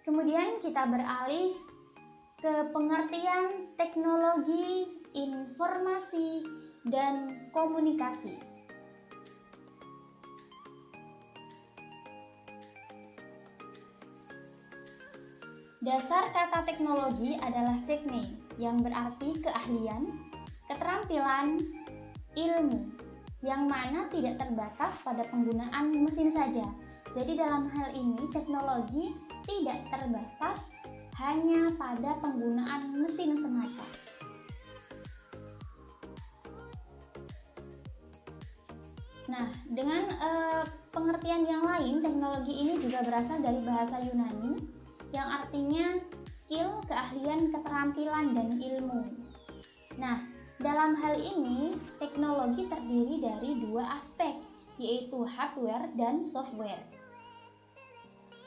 Kemudian kita beralih ke pengertian teknologi informasi dan komunikasi. Dasar kata teknologi adalah teknik, yang berarti keahlian, keterampilan, ilmu, yang mana tidak terbatas pada penggunaan mesin saja. Jadi dalam hal ini teknologi tidak terbatas hanya pada penggunaan mesin semata. Nah, dengan pengertian yang lain, teknologi ini juga berasal dari bahasa Yunani yang artinya skill, keahlian, keterampilan, dan ilmu. Nah, dalam hal ini teknologi terdiri dari dua aspek, yaitu hardware dan software.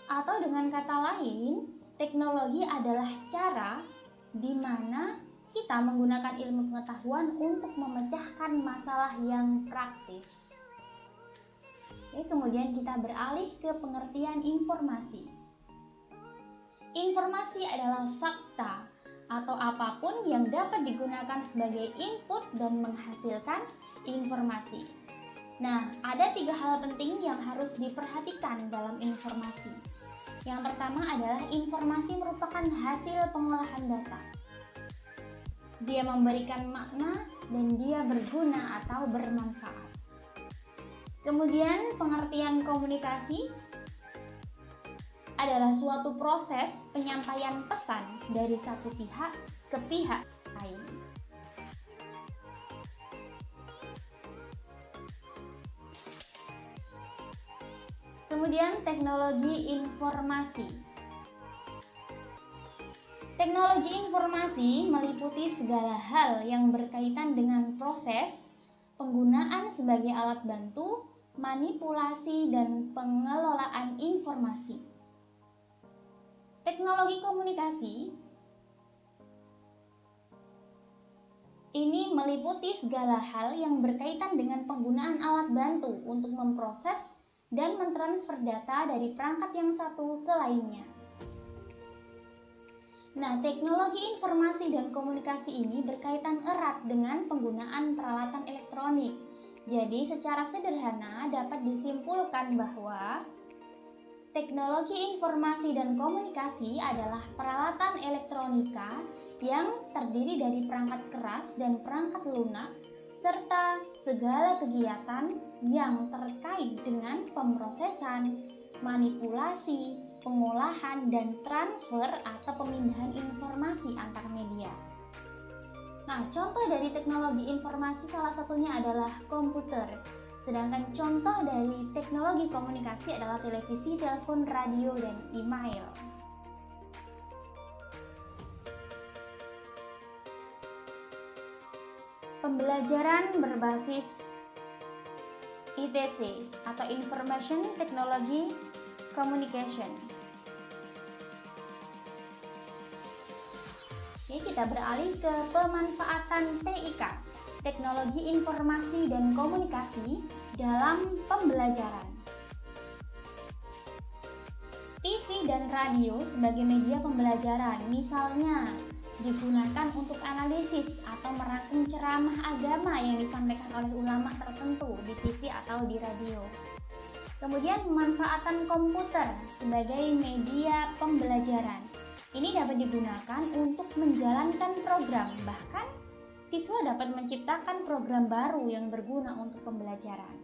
Atau dengan kata lain, teknologi adalah cara di mana kita menggunakan ilmu pengetahuan untuk memecahkan masalah yang praktis. Oke, kemudian kita beralih ke pengertian informasi. Informasi adalah fakta atau apapun yang dapat digunakan sebagai input dan menghasilkan informasi. Nah, ada 3 hal penting yang harus diperhatikan dalam informasi. Yang pertama adalah informasi merupakan hasil pengolahan data. Dia memberikan makna dan dia berguna atau bermanfaat. Kemudian pengertian komunikasi adalah suatu proses penyampaian pesan dari satu pihak ke pihak lain. Kemudian teknologi informasi. Teknologi informasi meliputi segala hal yang berkaitan dengan proses, penggunaan sebagai alat bantu, manipulasi, dan pengelolaan informasi. Teknologi komunikasi ini meliputi segala hal yang berkaitan dengan penggunaan alat bantu untuk memproses dan mentransfer data dari perangkat yang satu ke lainnya. Nah, teknologi informasi dan komunikasi ini berkaitan erat dengan penggunaan peralatan elektronik. Jadi, secara sederhana dapat disimpulkan bahwa teknologi informasi dan komunikasi adalah peralatan elektronika yang terdiri dari perangkat keras dan perangkat lunak, serta segala kegiatan yang terkait dengan pemrosesan, manipulasi, pengolahan, dan transfer atau pemindahan informasi antar media. Nah, contoh dari teknologi informasi salah satunya adalah komputer. Sedangkan contoh dari teknologi komunikasi adalah televisi, telepon, radio, dan email. Pembelajaran berbasis ITC atau Information Technology Communication. Oke, kita beralih ke pemanfaatan TIK, Teknologi Informasi dan Komunikasi, dalam pembelajaran. TV dan radio sebagai media pembelajaran, misalnya digunakan untuk analisis atau merangkum ceramah agama yang disampaikan oleh ulama tertentu di TV atau di radio. Kemudian pemanfaatan komputer sebagai media pembelajaran. Ini dapat digunakan untuk menjalankan program, bahkan siswa dapat menciptakan program baru yang berguna untuk pembelajaran.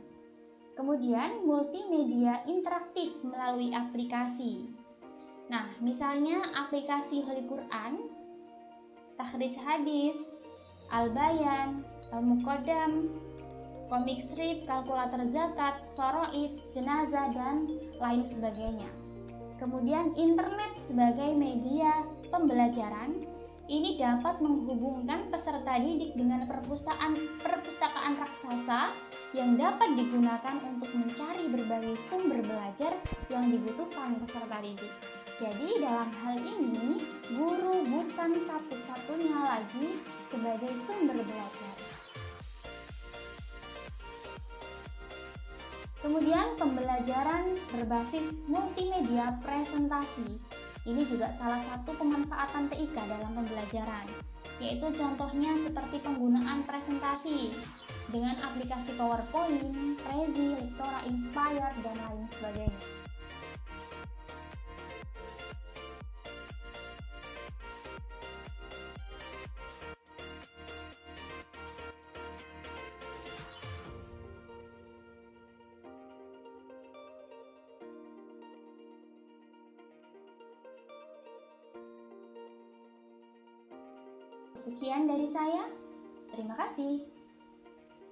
Kemudian multimedia interaktif melalui aplikasi. Nah, misalnya aplikasi Holy Quran, Takhrij Hadis, Al-Bayan, Al-Muqaddam, komik strip, kalkulator zakat, faraid, jenazah, dan lain sebagainya. Kemudian internet sebagai media pembelajaran, ini dapat menghubungkan peserta didik dengan perpustakaan raksasa yang dapat digunakan untuk mencari berbagai sumber belajar yang dibutuhkan peserta didik. Jadi dalam hal ini, guru bukan satu-satunya lagi sebagai sumber belajar. Kemudian pembelajaran berbasis multimedia presentasi. Ini juga salah satu pemanfaatan TIK dalam pembelajaran, yaitu contohnya seperti penggunaan presentasi dengan aplikasi PowerPoint, Prezi, Lectora Inspire, dan lain sebagainya. Sekian dari saya, terima kasih.